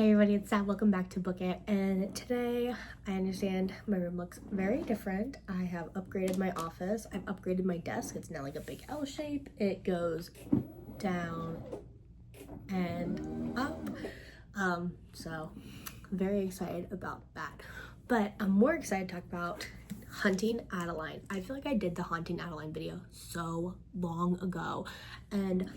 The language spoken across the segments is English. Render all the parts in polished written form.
Hey everybody, it's Sad. Welcome back to Book It. And today, I understand my room looks very different. I have upgraded my office. I've upgraded my desk. It's now like a big L shape. It goes down and up. So I'm very excited about that. But I'm more excited to talk about Hunting Adeline. I feel like I did the Haunting Adeline video so long ago. And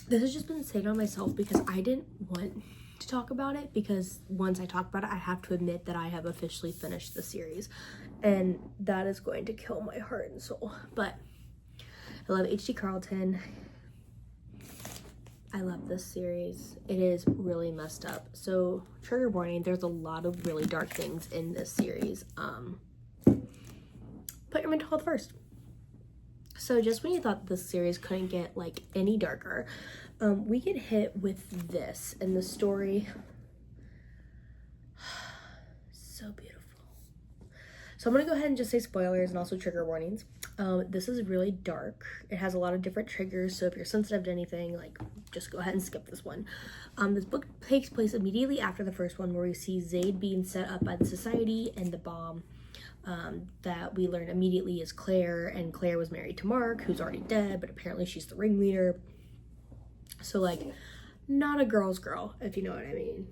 this has just been sitting on myself because I didn't want to talk about it, because once I talk about it, I have to admit that I have officially finished the series, and that is going to kill my heart and soul. But I love H.D. Carlton. I love this series. It is really messed up. So trigger warning, there's a lot of really dark things in this series. Put your mental health first. So just when you thought this series couldn't get like any darker, we get hit with this, and the story, so beautiful. So I'm gonna go ahead and just say spoilers and also trigger warnings. This is really dark. It has a lot of different triggers, so if you're sensitive to anything, like, just go ahead and skip this one. This book takes place immediately after the first one, where we see Zaid being set up by the society, and the bomb that we learn immediately is Claire, and Claire was married to Mark, who's already dead, but apparently she's the ringleader. So, like, not a girl's girl, if you know what I mean.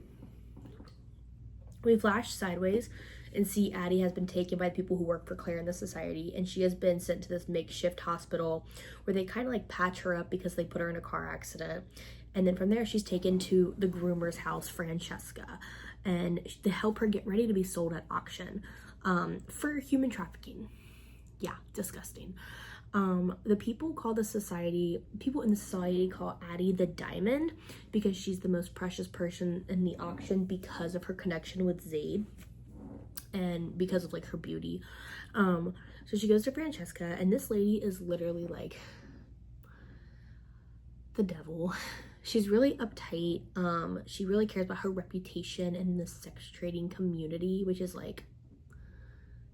We flash sideways and see Addie has been taken by people who work for Claire in the society, and she has been sent to this makeshift hospital where they kind of like patch her up because they put her in a car accident. And then from there, she's taken to the groomer's house, Francesca, and they help her get ready to be sold at auction for human trafficking. Yeah, disgusting. The people in the society call Addie the diamond because she's the most precious person in the auction because of her connection with Zaid and because of like her beauty. So she goes to Francesca, and this lady is literally like the devil. She's really uptight. She really cares about her reputation in the sex trading community, which is like,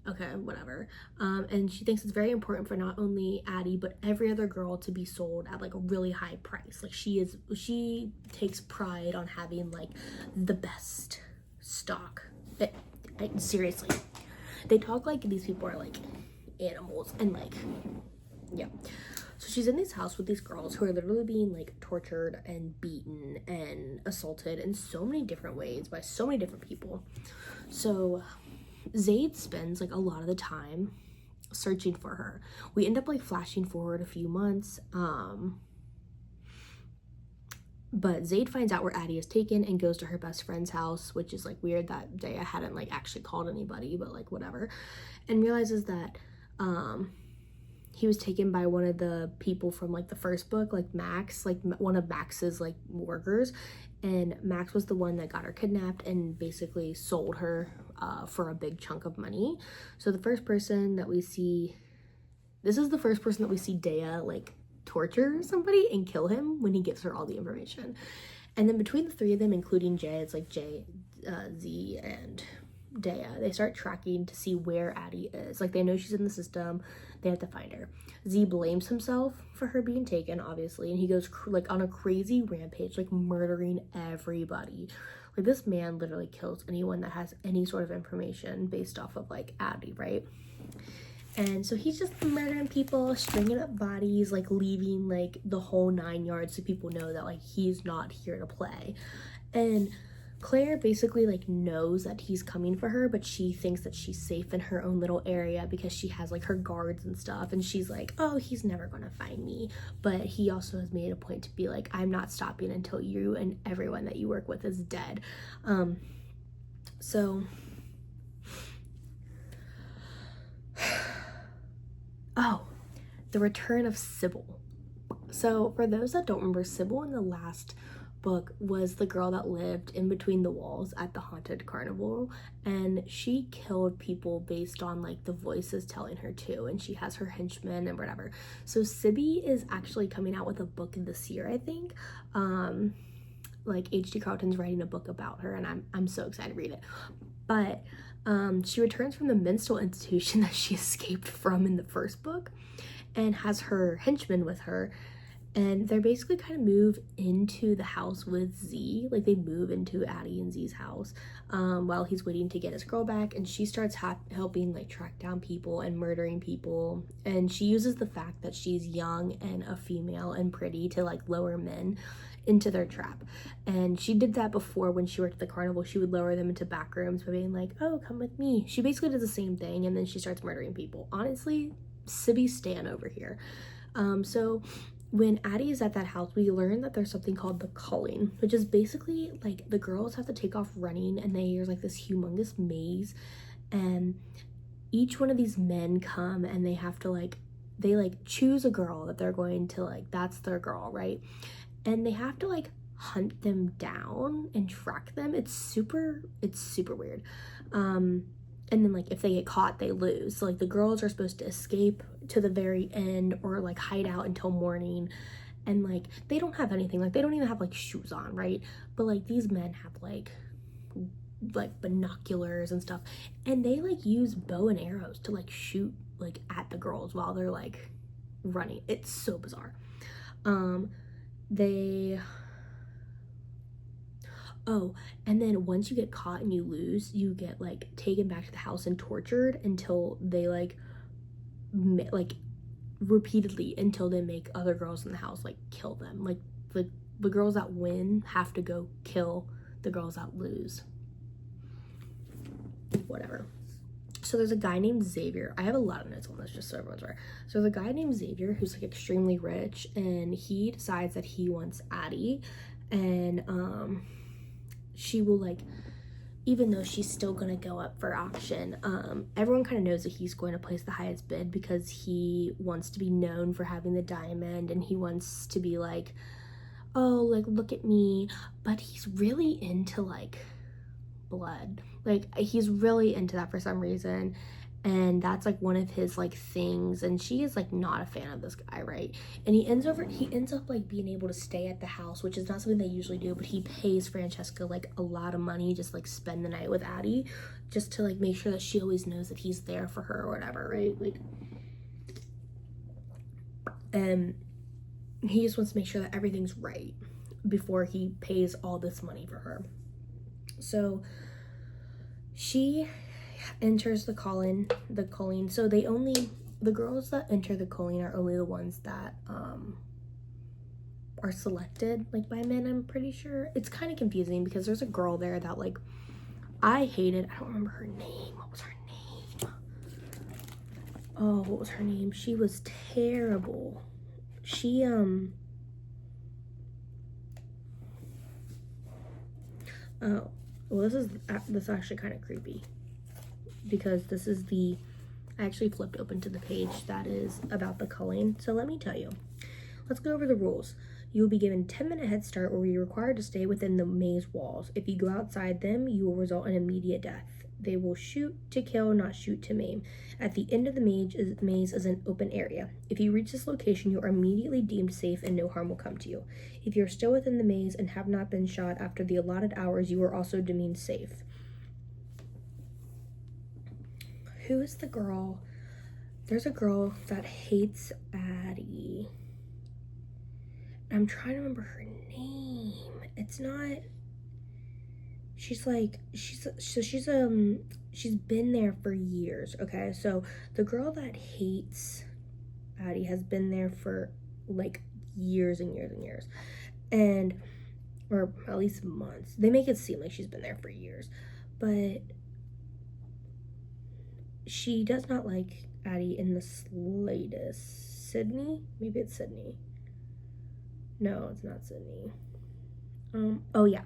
okay, whatever. And she thinks it's very important for not only Addie, but every other girl to be sold at like a really high price. Like, she takes pride on having like the best stock. Seriously, they talk like these people are like animals, and like, yeah. So she's in this house with these girls who are literally being like tortured and beaten and assaulted in so many different ways by so many different people. So Zaid spends like a lot of the time searching for her. We end up like flashing forward a few months, but Zaid finds out where Addie is taken and goes to her best friend's house, which is like weird that day. I hadn't like actually called anybody, but like whatever, and realizes that he was taken by one of the people from like the first book, like Max, like one of Max's like workers, and Max was the one that got her kidnapped and basically sold her for a big chunk of money. So the first person that we see, this is the first person that we see Dea like torture somebody and kill him when he gives her all the information. And then between the three of them, including Jay, it's like Jay, Z, and Dea, they start tracking to see where Addie is. Like, they know she's in the system, they have to find her. Z blames himself for her being taken, obviously, and he goes like on a crazy rampage, like murdering everybody. Like, this man literally kills anyone that has any sort of information based off of like Addie, right? And so he's just murdering people, stringing up bodies, like leaving like the whole 9 yards so people know that like he's not here to play. And Claire basically like knows that he's coming for her, but she thinks that she's safe in her own little area because she has like her guards and stuff, and she's like, oh, he's never gonna find me. But he also has made a point to be like, I'm not stopping until you and everyone that you work with is dead. Oh, the return of Sybil. So for those that don't remember, Sybil in the last book was the girl that lived in between the walls at the haunted carnival, and she killed people based on like the voices telling her to, and she has her henchmen and whatever. So Sibby is actually coming out with a book this year, I think. Like, H.D. Carlton's writing a book about her, and I'm so excited to read it. But she returns from the mental institution that she escaped from in the first book, and has her henchmen with her. And they're basically kind of move into the house with Z. Like, they move into Addie and Z's house while he's waiting to get his girl back. And she starts helping, like, track down people and murdering people. And she uses the fact that she's young and a female and pretty to, like, lure men into their trap. And she did that before when she worked at the carnival. She would lower them into back rooms by being like, oh, come with me. She basically does the same thing, and then she starts murdering people. Honestly, Sibby Stan over here. So when Addie is at that house, we learn that there's something called the culling, which is basically like the girls have to take off running, and there's like this humongous maze, and each one of these men come and they have to like choose a girl that they're going to like, that's their girl, right? And they have to like hunt them down and track them. It's super weird. And then like if they get caught, they lose. So like the girls are supposed to escape to the very end or like hide out until morning, and like they don't have anything, like they don't even have like shoes on, right? But like these men have like binoculars and stuff, and they like use bow and arrows to like shoot like at the girls while they're like running. It's so bizarre. Oh, and then once you get caught and you lose, you get like taken back to the house and tortured until they like repeatedly until they make other girls in the house like kill them. Like the girls that win have to go kill the girls that lose. Whatever. So there's a guy named Xavier. I have a lot of notes on this just so everyone's aware. So there's a guy named Xavier who's like extremely rich, and he decides that he wants Addie, and she will like, even though she's still gonna go up for auction, everyone kind of knows that he's going to place the highest bid because he wants to be known for having the diamond, and he wants to be like, oh, like look at me. But he's really into like blood, like he's really into that for some reason, and that's like one of his like things, and she is like not a fan of this guy, right? And he ends up like being able to stay at the house, which is not something they usually do, but he pays Francesca like a lot of money just like spend the night with Addie, just to like make sure that she always knows that he's there for her or whatever, right? Like, and he just wants to make sure that everything's right before he pays all this money for her. So she enters the culling. So the girls that enter the culling are only the ones that are selected like by men, I'm pretty sure. It's kind of confusing because there's a girl there that like I hated. I don't remember her name. What was her name? Oh, what was her name? She was terrible. She oh, well, this is actually kind of creepy, because this is I actually flipped open to the page that is about the culling. So let me tell you. Let's go over the rules. You will be given 10-minute head start or be required to stay within the maze walls. If you go outside them, you will result in immediate death. They will shoot to kill, not shoot to maim. At the end of the maze is an open area. If you reach this location, you are immediately deemed safe and no harm will come to you. If you are still within the maze and have not been shot after the allotted hours, you are also deemed safe. Who is the girl? There's a girl that hates Addie. I'm trying to remember her name. It's not. She's been there for years. Okay, so the girl that hates Addie has been there for like years and years and years, and or at least months. They make it seem like she's been there for years, but she does not like Addie in the slightest. Sydney? Maybe it's Sydney. No, it's not Sydney. Oh yeah.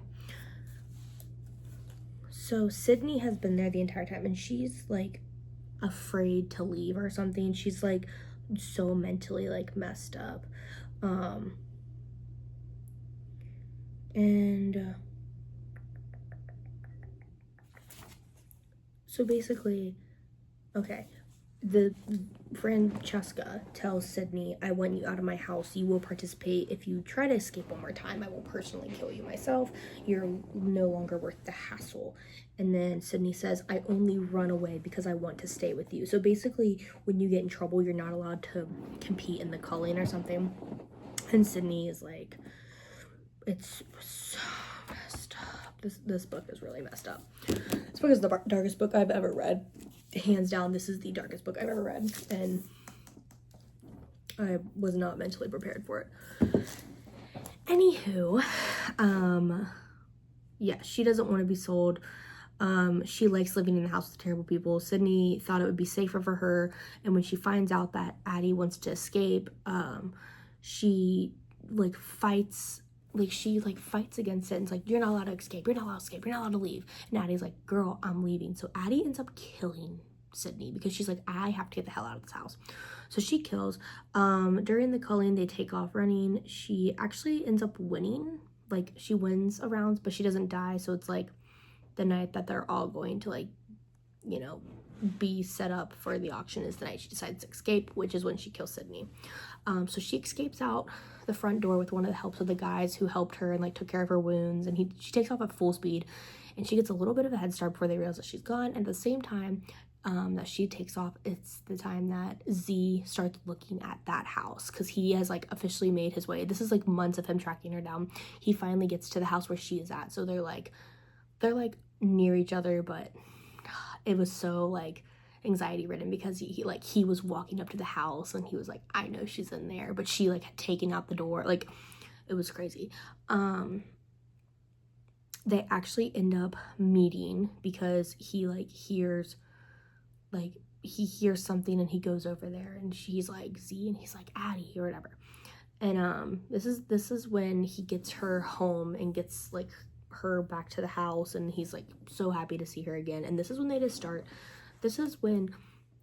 So Sydney has been there the entire time, and she's like afraid to leave or something. She's like so mentally like messed up. So basically, okay, the Francesca tells Sydney, I want you out of my house. You will participate. If you try to escape one more time, I will personally kill you myself. You're no longer worth the hassle. And then Sydney says, I only run away because I want to stay with you. So basically, when you get in trouble, you're not allowed to compete in the culling or something. And Sydney is like, it's so messed up. This book is really messed up. This book is the darkest book I've ever read. Hands down, this is the darkest book I've ever read, and I was not mentally prepared for it. Anywho, yeah, she doesn't want to be sold. She likes living in the house with terrible people. Sydney thought it would be safer for her, and when she finds out that Addie wants to escape, she fights against it, and it's like, you're not allowed to escape, you're not allowed to escape, you're not allowed to leave. And Addie's like, girl, I'm leaving. So Addie ends up killing Sydney because she's like, I have to get the hell out of this house. So she kills. During the culling, they take off running. She actually ends up winning. Like, she wins a round, but she doesn't die. So it's like the night that they're all going to, like, you know, be set up for the auction is the night she decides to escape, which is when she kills Sydney. So she escapes out the front door with one of the helps of the guys who helped her and like took care of her wounds, and she takes off at full speed, and she gets a little bit of a head start before they realize that she's gone. And at the same time that she takes off, it's the time that Z starts looking at that house, because he has like officially made his way. This is like months of him tracking her down. He finally gets to the house where she is at, so they're like near each other, but it was so like anxiety ridden because he was walking up to the house and he was like, I know she's in there, but she like had taken out the door. Like, it was crazy. They actually end up meeting because he hears something, and he goes over there, and she's like, Z, and he's like, Addie, or whatever. And this is when he gets her home and gets like her back to the house, and he's like so happy to see her again. And this is when this is when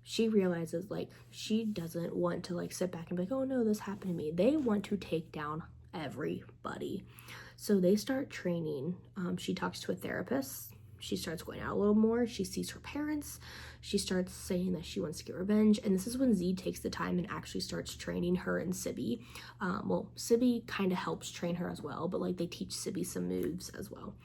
she realizes like she doesn't want to like sit back and be like, oh no, this happened to me. They want to take down everybody. So they start training. She talks to a therapist. She starts going out a little more. She sees her parents. She starts saying that she wants to get revenge. And this is when Z takes the time and actually starts training her and Sibby. Well, Sibby kind of helps train her as well, but like they teach Sibby some moves as well.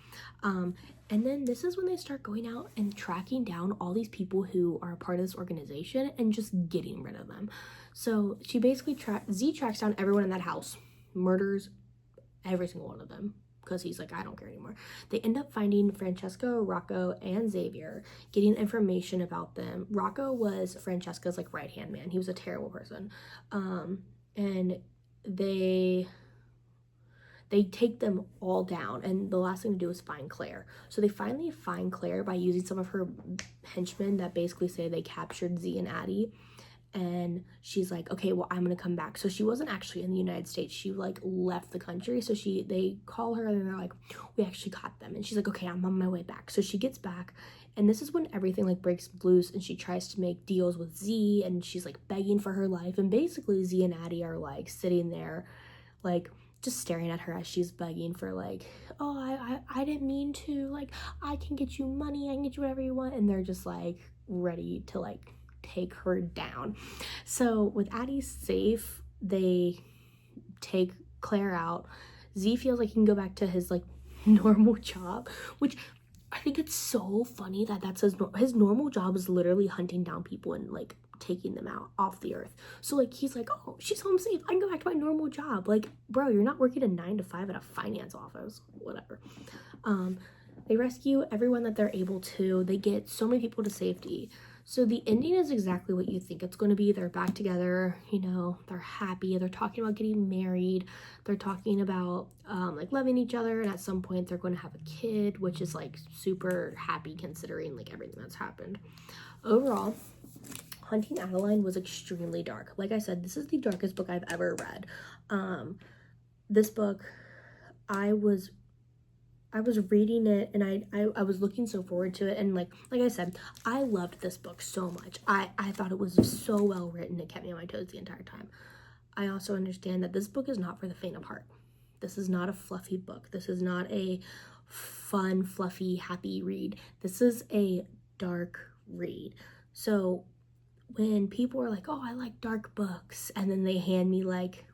And then this is when they start going out and tracking down all these people who are a part of this organization and just getting rid of them. So she basically Z tracks down everyone in that house, murders every single one of them, because he's like, I don't care anymore. They end up finding Francesca, Rocco, and Xavier, getting information about them. Rocco was Francesca's like right-hand man. He was a terrible person. And they take them all down, and the last thing to do is find Claire. So they finally find Claire by using some of her henchmen that basically say they captured Z and Addie. And she's like, okay, well, I'm gonna come back. So she wasn't actually in the United States. She like left the country. So they call her and they're like, we actually caught them. And she's like, okay, I'm on my way back. So she gets back, and this is when everything like breaks loose, and she tries to make deals with Z, and she's like begging for her life. And basically Z and Addie are like sitting there like just staring at her as she's begging for like, oh, I didn't mean to, like, I can get you money, I can get you whatever you want. And they're just like ready to like take her down. So with Addie safe, they take Claire out. Z feels like he can go back to his like normal job, which I think it's so funny that that's his normal job is literally hunting down people and like taking them out off the earth. So like he's like, oh, she's home safe, I can go back to my normal job. Like, bro, you're not working a 9 to 5 at a finance office, whatever. They rescue everyone that they're able to. They get so many people to safety. So the ending is exactly what you think it's going to be. They're back together, you know, they're happy, they're talking about getting married, they're talking about like loving each other, and at some point they're going to have a kid, which is like super happy considering like everything that's happened. Overall, Hunting Adeline was extremely dark. Like I said, this is the darkest book I've ever read. This book, I was reading it, and I was looking so forward to it, and like I said, I loved this book so much. I thought it was so well written. It kept me on my toes the entire time. I also understand that this book is not for the faint of heart. This is not a fluffy book. This is not a fun, fluffy, happy read. This is a dark read. So when people are like, oh, I like dark books, and then they hand me like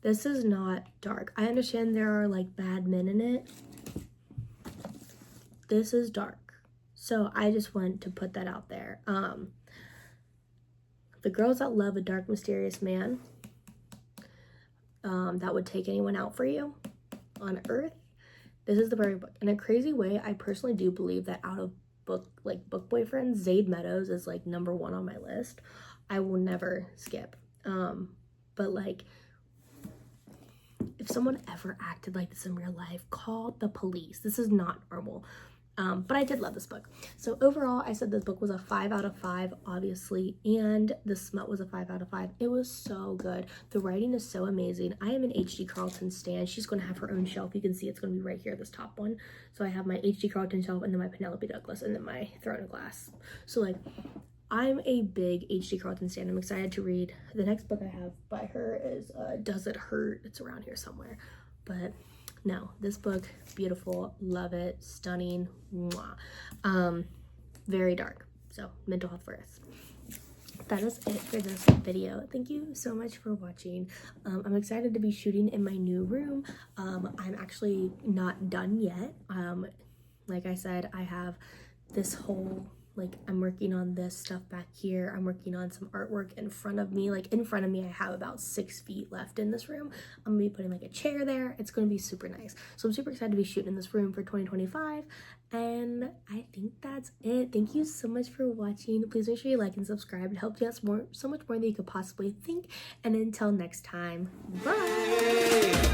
this is not dark. I understand there are like bad men in it. This is dark. So I just want to put that out there. The Girls That Love a Dark Mysterious Man, that would take anyone out for you on earth. This is the perfect book. In a crazy way, I personally do believe that out of book boyfriends, Zade Meadows is like number 1 on my list. I will never skip. But like, if someone ever acted like this in real life, call the police. This is not normal. But I did love this book. So overall, I said this book was a 5 out of 5, obviously, and the smut was a 5 out of 5. It was so good. The writing is so amazing. I am an H.D. Carlton stan. She's going to have her own shelf. You can see it's going to be right here, this top one. So I have my H.D. Carlton shelf, and then my Penelope Douglas, and then my Throne of Glass. So like, I'm a big H.D. Carlton stan. I'm excited to read. The next book I have by her is Does It Hurt? It's around here somewhere. But no, this book, beautiful, love it, stunning, mwah. Very dark, so mental health first. That is it for this video. Thank you so much for watching. I'm excited to be shooting in my new room. I'm actually not done yet. Like I said, I have this whole, like, I'm working on this stuff back here. I'm working on some artwork in front of me. Like, in front of me, I have about 6 feet left in this room. I'm gonna be putting like a chair there. It's gonna be super nice. So I'm super excited to be shooting in this room for 2025. And I think that's it. Thank you so much for watching. Please make sure you like and subscribe. It helps you out so much more than you could possibly think. And until next time, bye.